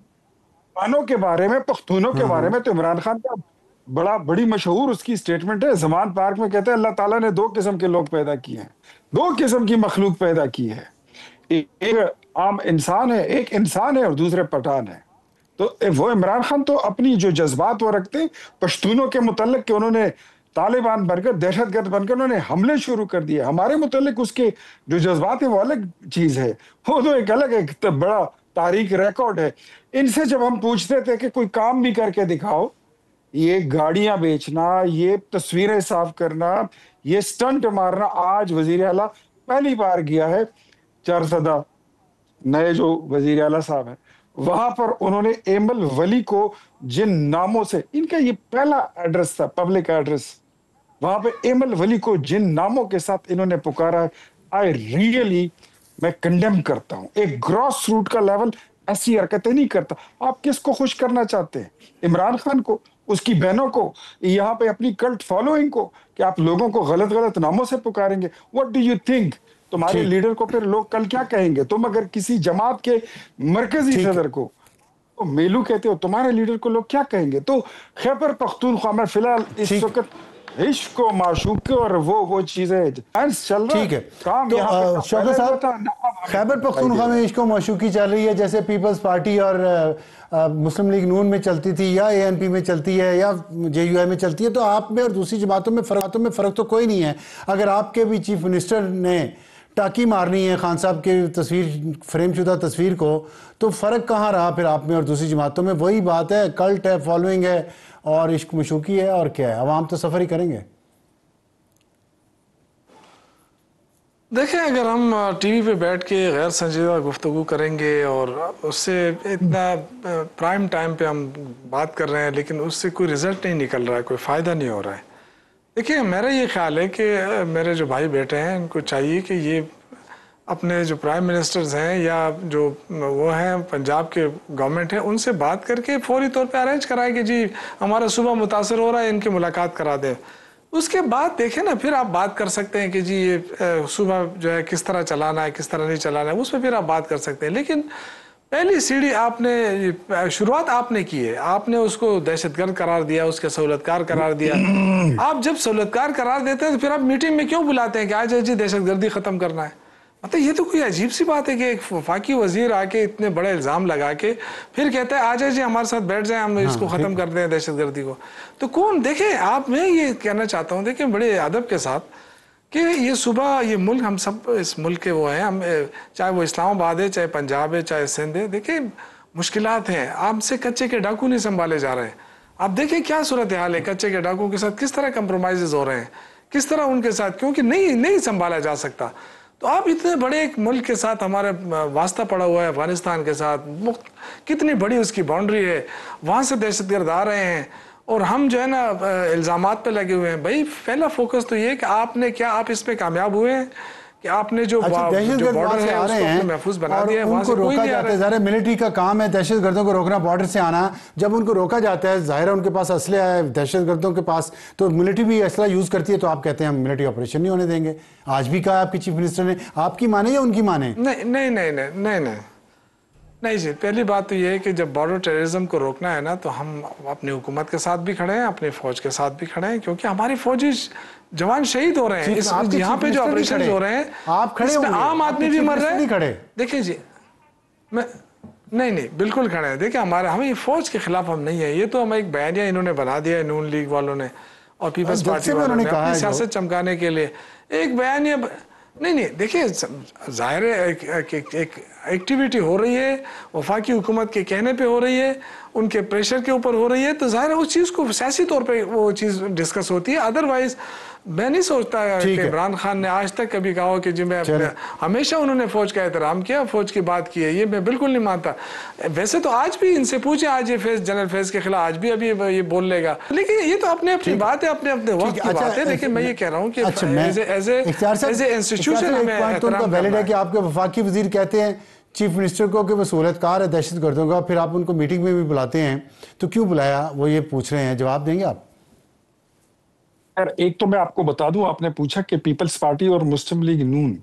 पानों के बारे में, पख्तूनों के बारे में तो इमरान खान का बड़ी मशहूर उसकी स्टेटमेंट है। जमान पार्क में कहते हैं अल्लाह ताला ने 2 किस्म के लोग पैदा किए हैं, 2 किस्म की मखलूक पैदा की है, एक आम इंसान है, एक इंसान है, और दूसरे पठान है। तो वो इमरान खान तो अपनी जो जज्बात वो रखते हैं पश्तूनों के मुतल्लिक कि उन्होंने तालिबान बनकर, दहशतगर्द बनकर उन्होंने हमले शुरू कर दिए, हमारे मुतल्लिक उसके जो जज्बात है वो अलग चीज है, वो तो एक अलग एक तो बड़ा तारीख रिकॉर्ड है। इनसे जब हम पूछते थे कि कोई काम भी करके दिखाओ, ये गाड़ियां बेचना, ये तस्वीरें साफ करना, ये स्टंट मारना, आज वजीर आला पहली बार गया है चारसदा, नए जो वजीर आला साहब है, वहां पर उन्होंने एमल वली को जिन नामों से, इनका ये पहला एड्रेस था, पब्लिक एड्रेस, वहां पे एमल वली को जिन नामों के साथ इन्होंने पुकारा है, आई रियली मैं कंडेम करता हूं। एक ग्रॉस रूट का लेवल ऐसी हरकतें नहीं करता। आप किसको खुश करना चाहते हैं? इमरान खान को, उसकी बहनों को, यहाँ पे अपनी कल्ट फॉलोइंग को, कि आप लोगों को गलत गलत नामों से पुकारेंगे? What do you think? तुम्हारे लीडर को फिर लोग कल क्या कहेंगे? तुम अगर किसी जमात के मरकजी सदर को तो मेलू कहते हो, तुम्हारे लीडर को लोग क्या कहेंगे? तो खैबर पख्तूनख्वा में फिलहाल इस वक्त इश्क और माशूक और वो चीजें चल रहा है। ठीक है, तो शौकत साहब, खैबर पख्तूनख्वा में इश्क और माशूकी चल रही है, जैसे पीपल्स पार्टी और मुस्लिम लीग नून में चलती थी, या एएनपी में चलती है, या जेयूआई में चलती है। तो आप में और दूसरी जमातों में फ़र्क तो कोई नहीं है। अगर आपके भी चीफ मिनिस्टर ने टाकी मारनी है खान साहब के तस्वीर, फ्रेम शुदा तस्वीर को, तो फ़र्क कहाँ रहा फिर आप में और दूसरी जमातों में? वही बात है, कल्ट है, फॉलोइंग है और इश्क मशूकी है, और क्या है? अवाम तो सफ़र ही करेंगे। देखें, अगर हम टीवी पे बैठ के गैर संजीदा गुफ्तगू करेंगे और उससे इतना प्राइम टाइम पे हम बात कर रहे हैं, लेकिन उससे कोई रिजल्ट नहीं निकल रहा है, कोई फ़ायदा नहीं हो रहा है। देखिए, मेरा ये ख्याल है कि मेरे जो भाई बेटे हैं, इनको चाहिए कि ये अपने जो प्राइम मिनिस्टर्स हैं या जो वो हैं पंजाब के गवर्नमेंट है, उनसे बात करके फौरी तौर पे अरेंज कराएं कि जी हमारा सूबा मुतासर हो रहा है, इनकी मुलाकात करा दें। उसके बाद देखें ना, फिर आप बात कर सकते हैं कि जी ये सूबा जो है किस तरह चलाना है, किस तरह नहीं चलाना है, उस पर फिर आप बात कर सकते हैं। लेकिन पहली सीढ़ी आपने, शुरुआत आपने की है, आपने उसको दहशतगर्द करार दिया, उसके सहूलतकार करार दिया। आप जब सहूलतकार करार देते हैं तो फिर आप मीटिंग में क्यों बुलाते हैं कि आज जी दहशतगर्दी ख़त्म करना है? मतलब ये तो कोई अजीब सी बात है कि एक वफाकी वजीर आके इतने बड़े इल्ज़ाम लगा के फिर कहता है आज जी हमारे साथ बैठ जाए, हम इसको ख़त्म कर दें दहशतगर्दी को। तो कौन? देखें, आप, मैं ये कहना चाहता हूँ, देखें बड़े अदब के साथ कि ये सुबह, ये मुल्क, हम सब इस मुल्क के वो हैं, हम चाहे वो इस्लामाबाद है, चाहे पंजाब है, चाहे सिंध है, देखिए मुश्किलात हैं। आपसे कच्चे के डाकू नहीं संभाले जा रहे हैं। आप देखें क्या सूरत हाल है, कच्चे के डाकू के साथ किस तरह कंप्रोमाइज़ हो रहे हैं, किस तरह उनके साथ, क्योंकि नहीं संभाला जा सकता। तो आप इतने बड़े एक मुल्क के साथ, हमारा वास्ता पड़ा हुआ है अफगानिस्तान के साथ, कितनी बड़ी उसकी बाउंड्री है, वहाँ से दहशतगर्द आ रहे हैं और हम जो है ना इल्ज़ामात पे लगे हुए हैं। भाई पहला फोकस तो ये कि आपने क्या, आप इस पे कामयाब हुए हैं कि आपने जो बॉर्डर है उसको महफूज बना दिया है, वहाँ से कोई नहीं आ रहा है। मिलिट्री का काम है दहशतगर्दों को रोकना, बॉर्डर से आना। जब उनको रोका जाता है, जाहिर है उनके पास असले है दहशतगर्दों के पास, तो मिलिट्री भी असला यूज़ करती है, तो आप कहते हैं हम मिलिट्री ऑपरेशन नहीं होने देंगे। आज भी कहा आपके चीफ मिनिस्टर ने, आपकी माने या उनकी माने? नहीं, نہیں جی، پہلی بات تو یہ ہے کہ جب بارڈر ٹیررزم کو روکنا ہے نا تو ہم اپنی حکومت کے ساتھ بھی کھڑے ہیں، اپنی فوج کے ساتھ بھی کھڑے ہیں، کیونکہ ہماری فوجی جوان شہید ہو رہے ہیں. یہاں پہ جو آپریشن ہو رہے ہیں اس میں عام آدمی بھی مر رہے ہیں. دیکھیں جی نہیں بالکل کھڑے ہیں. دیکھیں ہمیں فوج کے خلاف ہم نہیں ہیں. یہ تو ہم ایک بیانیہ انہوں نے بنا دیا ہے نون لیگ والوں نے اور پیپلز پارٹی والوں نے اپنی سیاست چمکانے کے لیے ایک بیانیہ. نہیں دیکھیں ظاہر ہے ایک ایکٹیویٹی ہو رہی ہے، وفاقی حکومت کے کہنے پہ ہو رہی ہے، ان کے پریشر کے اوپر ہو رہی ہے، تو ظاہر ہے اس چیز کو سیاسی طور پہ وہ چیز ڈسکس ہوتی ہے. ادروائز میں نہیں سوچتا کہ عمران خان نے آج تک کبھی کہا ہو کہ جی میں ہمیشہ انہوں نے فوج کا احترام کیا، فوج کی بات کی ہے، یہ میں بالکل نہیں مانتا. ویسے تو آج بھی ان سے پوچھیں، آج یہ جنرل فیض کے خلاف آج بھی ابھی یہ بول لے گا، لیکن یہ تو اپنے اپنی بات ہے، اپنے اپنے وقت کی بات ہے. لیکن میں یہ کہہ رہا ہوں کہ ایز اے انسٹیٹیوشن ہمیں احترام کرنا ہے. کہ آپ کے وفاقی وزیر کہتے ہیں چیف منسٹر کو کہ وہ سہولت کار ہے دہشت گردوں کا، پھر آپ ان کو میٹنگ میں بھی بلاتے ہیں، تو کیوں بلایا؟ وہ یہ پوچھ رہے ہیں، جواب دیں گے آپ؟ ایک تو میں آپ کو بتا دوں، آپ نے پوچھا کہ پیپلز پارٹی اور مسلم لیگ نون،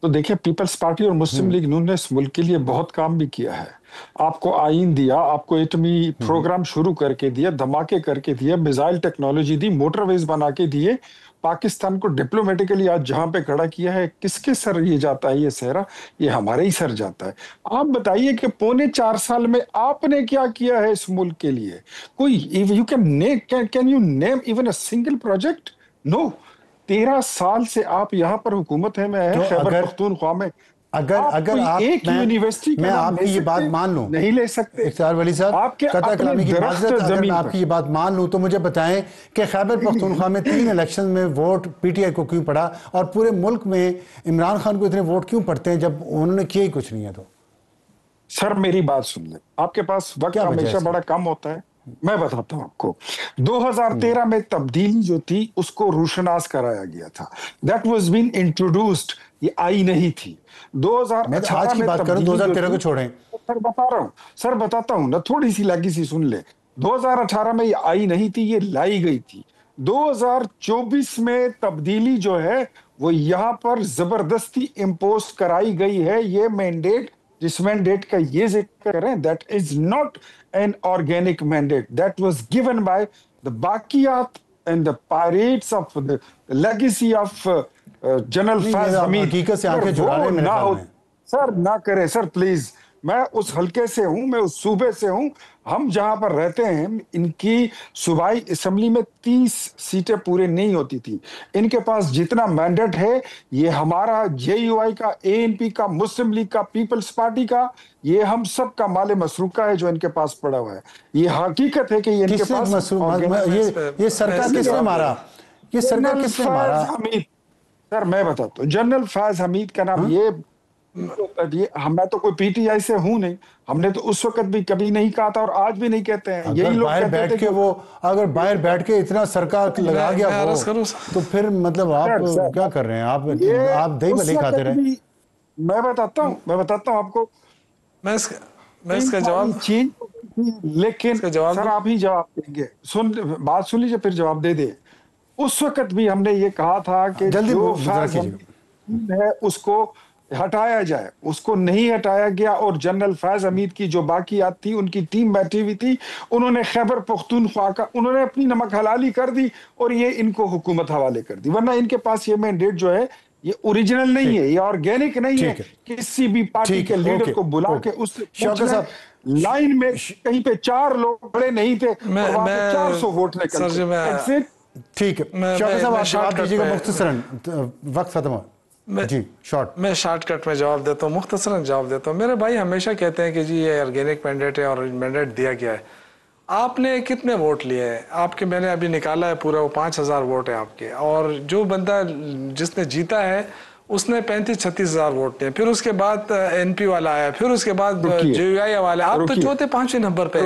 تو دیکھیں پیپلز پارٹی اور مسلم لیگ نون نے اس ملک کے لیے بہت کام بھی کیا ہے. آپ کو آئین دیا، آپ کو ایٹمی پروگرام شروع کر کے دیا، دھماکے کر کے دیا، میزائل ٹیکنالوجی دی، موٹر ویز بنا کے دیے. پاکستان کو ڈپلومیٹیکلی آج جہاں پہ کھڑا کیا ہے، کس کے سر یہ جاتا ہے یہ صحرا؟ یہ ہمارے ہی سر جاتا ہے. آپ بتائیے کہ پونے 4 سال میں آپ نے کیا کیا ہے اس ملک کے لیے؟ کوئی can you name even a single project? No. 13 سال سے آپ یہاں پر حکومت ہے میں خیبر پختونخوا میں، اگر آپ ایک یونیورسٹی میں آپ کی یہ بات مان لوں، نہیں لے سکتے. اختیار ولی صاحب قطع کلامی کی معذرت، اگر میں آپ کی یہ بات مان لوں تو مجھے بتائیں کہ خیبر پختونخوا میں 3 الیکشن میں ووٹ پی ٹی آئی کو کیوں پڑا، اور پورے ملک میں عمران خان کو اتنے ووٹ کیوں پڑتے ہیں جب انہوں نے کیا ہی کچھ نہیں ہے؟ تو سر میری بات سن لیں، آپ کے پاس وقت ہمیشہ بڑا کم ہوتا ہے. میں بتاتا ہوں آپ کو، 2013 میں تبدیلی جو تھی اس کو روشناس کرایا گیا تھا. دیٹ واز بین انٹروڈیوسڈ، یہ آئی نہیں تھی. 2018 میں 2013 کو چھوڑیں سر بتا رہا ہوں، سر بتاتا ہوں نا، تھوڑی سی لیگیسی سن لیں. 2018 میں یہ آئی نہیں تھی، یہ لائی گئی تھی. 2024 میں تبدیلی جو ہے وہ یہاں پر زبردستی امپوز کرائی گئی ہے. یہ مینڈیٹ، جس مینڈیٹ کا یہ ذکر کریں، that is not an organic mandate that was given by the Baqiyat and the pirates of the legacy of General Faz Hamid. حقیقت سے آنکھیں جھڑانے میں نہ ہو سر، نہ کریں سر پلیز. میں اس حلقے سے ہوں، میں اس صوبے سے ہوں. ہم جہاں پر رہتے ہیں ان کی صوبائی اسمبلی میں 30 سیٹیں پورے نہیں ہوتی تھی. ان کے پاس جتنا مینڈیٹ ہے یہ ہمارا جے یو آئی کا، اے این پی کا، مسلم لیگ کا، پیپلز پارٹی کا، یہ ہم سب کا مال مسروقہ ہے جو ان کے پاس پڑا ہوا ہے. یہ حقیقت ہے کہ یہ ان کے پاس یہ سرکار کس نے مارا؟ یہ سرکار کس نے مارا؟ سر میں بتاتا ہوں، جنرل فیض حمید کا نام. یہ میں تو کوئی پی ٹی آئی سے ہوں نہیں، ہم نے تو اس وقت بھی کبھی نہیں کہا تھا اور آج بھی نہیں کہتے ہیں. یہی لوگ بیٹھ کے وہ اگر باہر بیٹھ کے اتنا سرکار لگا گیا وہ، تو پھر مطلب آپ کیا کر رہے ہیں؟ آپ دہی بھلے کھاتے رہے. میں بتاتا ہوں آپ کو، میں اس کا جواب لیکن سر آپ ہی جواب دیں گے. بات سن لیجیے پھر جواب دے دے. اس وقت بھی ہم نے یہ کہا تھا کہ جو فیض ہے اس کو ہٹایا جائے، اس کو نہیں ہٹایا گیا. اور جنرل فیض حمید کی جو باقیات تھی، ان کی ٹیم بیٹھی ہوئی تھی، انہوں نے خیبر پختونخوا کا انہوں نے اپنی نمک حلالی کر دی اور یہ ان کو حکومت حوالے کر دی. ورنہ ان کے پاس یہ مینڈیٹ جو ہے یہ اوریجنل نہیں ہے، یہ آرگینک نہیں ہے. کسی بھی پارٹی کے لیڈر کو بلا کے اس سے پوچھنا، لائن میں کہیں پہ 4 لوگ کھڑے نہیں تھے اور وہاں پہ 400 ووٹ نکلتے. ٹھیک ہے شوکت صاحب، آپ جواب دیجیے گا مختصراً، وقت ختم ہو. جی میں شارٹ کٹ میں جواب دیتا ہوں، مختصراً جواب دیتا ہوں. میرے بھائی ہمیشہ کہتے ہیں کہ جی یہ آرگینک مینڈیٹ ہے اور مینڈیٹ دیا گیا ہے. آپ نے کتنے ووٹ لیے ہیں؟ آپ کے میں نے ابھی نکالا ہے پورا، وہ 5000 ووٹ ہے آپ کے. اور جو بندہ جس نے جیتا ہے اس نے 35-36 ہزار ووٹ دیے. پھر اس کے بعد این پی والا آیا، پھر اس کے بعد جے یو آئی والا. آپ تو چوتھے 5ویں نمبر پہ،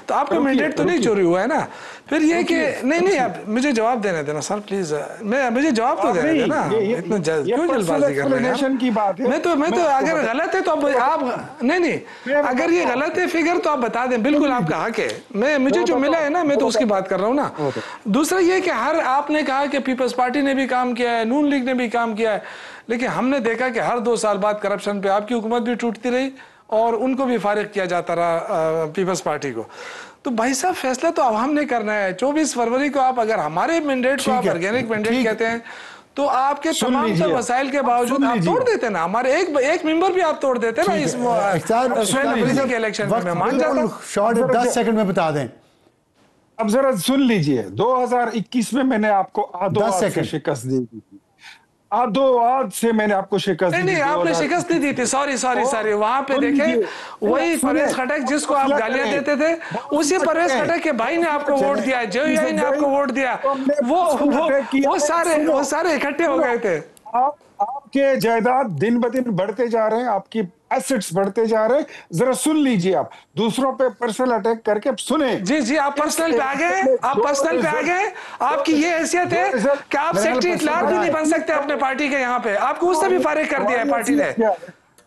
تو آپ کا مینڈیٹ تو نہیں چوری ہوا ہے نا. پھر یہ کہ نہیں آپ مجھے جواب دینے دینا سر پلیز، مجھے جواب تو دینے دینا. اتنا کیوں جلد بازی کر رہے ہیں؟ میں تو اگر غلط ہے تو آپ نہیں اگر یہ غلط ہے فگر تو آپ بتا دیں، بالکل آپ کا حق ہے. مجھے جو ملا ہے نا میں تو اس کی بات کر رہا ہوں نا. دوسرا یہ کہ آپ نے کہا کہ پیپلز پارٹی نے بھی کام کیا ہے، نون لیگ نے بھی کام کیا ہے، لیکن ہم نے دیکھا کہ ہر 2 سال بعد کرپشن پہ آپ کی حکومت بھی ٹوٹتی رہی और उनको भी फारिग किया जाता रहा पीपल्स पार्टी को। तो भाई साहब फैसला तो आवाम ने करना है। 24 फरवरी को आप अगर हमारे मैंडेट को आप ऑर्गेनिक मैंडेट कहते हैं तो आपके तमाम तो वसाइल के बावजूद आप तोड़ देते ना, हमारे एक मेंबर भी आप तोड़ देते ना इस के इलेक्शन में, मैं मान जाता। शॉर्ट 10 सेकंड में बता दें। अब जरा सुन लीजिए, 2021 में मैंने आपको आधो से शिकस्त दी थी, आधो आध से मैंने आपको शिकस्त दी। नहीं, आपने शिकस्त नहीं दी थी, सॉरी वहां पे देखें, वही परवेज खटक जिसको आप गालियां देते थे, उसी परवेज खटक के भाई ने आपको वोट दिया, जेयूआई ने आपको वोट दिया, वो सारे इकट्ठे हो गए थे। आपके जायदाद दिन ब दिन बढ़ते जा रहे हैं, आपकी एसेट्स बढ़ते जा रहे हैं। जरा सुन लीजिए, आप दूसरों पे पर्सनल अटैक करके सुने। जी आप पर्सनल पे आ गए, आपकी ये हैसियत है कि आप सेक्रेटरी इत्तलात भी नहीं बन सकते अपने पार्टी के। यहाँ पे आपको उससे भी फारिग कर दिया है पार्टी ने,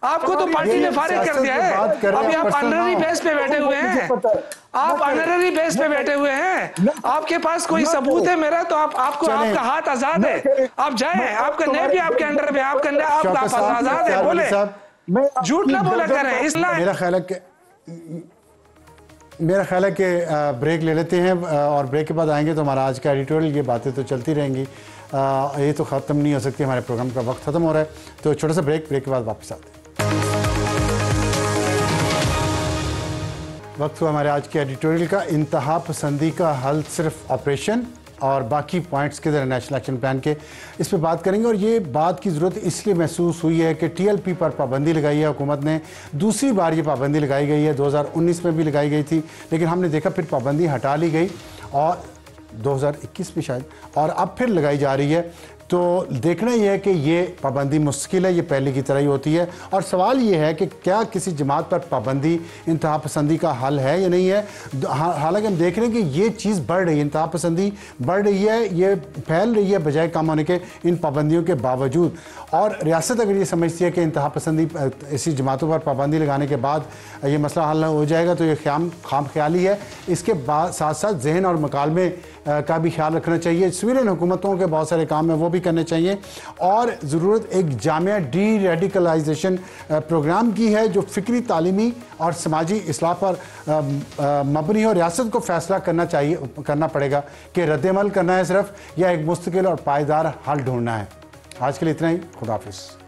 आपको तो पार्टी ने फारिग कर दिया है। अभी आप ऑनररी बेस पे बैठे हुए हैं, आपके पास कोई सबूत है मेरा तो आपका हाथ आजाद है, आप जाए, आपका न्याय भी आपके अंडर में, आपका आजाद है, बोले, झूठ ना बोला करें। इसलिए मेरा ख्याल है कि ब्रेक ले लेते हैं और ब्रेक के बाद आएंगे तो हमारा आज का एडिटोरियल, ये बातें तो चलती रहेंगी, ये तो ख़त्म नहीं हो सकती, हमारे प्रोग्राम का वक्त ख़त्म हो रहा है। तो छोटा सा ब्रेक के बाद वापस आते हैं। वक्त हुआ हमारे आज के एडिटोरियल का। इंतहा पसंदी का हल सिर्फ ऑपरेशन और बाकी पॉइंट्स किधर है नेशनल एक्शन प्लान के, इस पे बात करेंगे। और ये बात की ज़रूरत इसलिए महसूस हुई है कि TLP पर पाबंदी लगाई है हुकूमत ने, दूसरी बार ये पाबंदी लगाई गई है, 2019 में भी लगाई गई थी, लेकिन हमने देखा फिर पाबंदी हटा ली गई और 2021 में शायद, और अब फिर लगाई जा रही है। तो देखना ये है कि ये पाबंदी मुश्किल है, ये पहले की तरह ही होती है। और सवाल ये है कि क्या किसी जमात पर पाबंदी इंतहा पसंदी का हल है या नहीं है। हालांकि हम देख रहे हैं कि ये चीज़ बढ़ रही है, इंतहा पसंदी बढ़ रही है, ये फैल रही है बजाय कम होने के इन पाबंदियों के बावजूद। और रियासत अगर ये समझती है कि इंतहा पसंदी ऐसी जमातों पर पाबंदी लगाने के बाद ये मसला हल हो जाएगा तो ये खाम ख्याली है। इसके बाद साथ साथ जहन और मकालमे का भी ख्याल रखना चाहिए। सिविलियन हुकूमतों के बहुत सारे काम हैं वो भी करने चाहिए। और ज़रूरत एक जामिया डी रेडिकलाइजेशन प्रोग्राम की है जो फ़िक्री, तालीमी और समाजी इस्लाह पर मबनी हो। रियासत को फ़ैसला करना पड़ेगा कि रद्द-ए-अमल करना है सिर्फ, या एक मुस्तकिल और पायदार हल ढूंढना है। आज के लिए इतना ही। खुदा हाफिज़।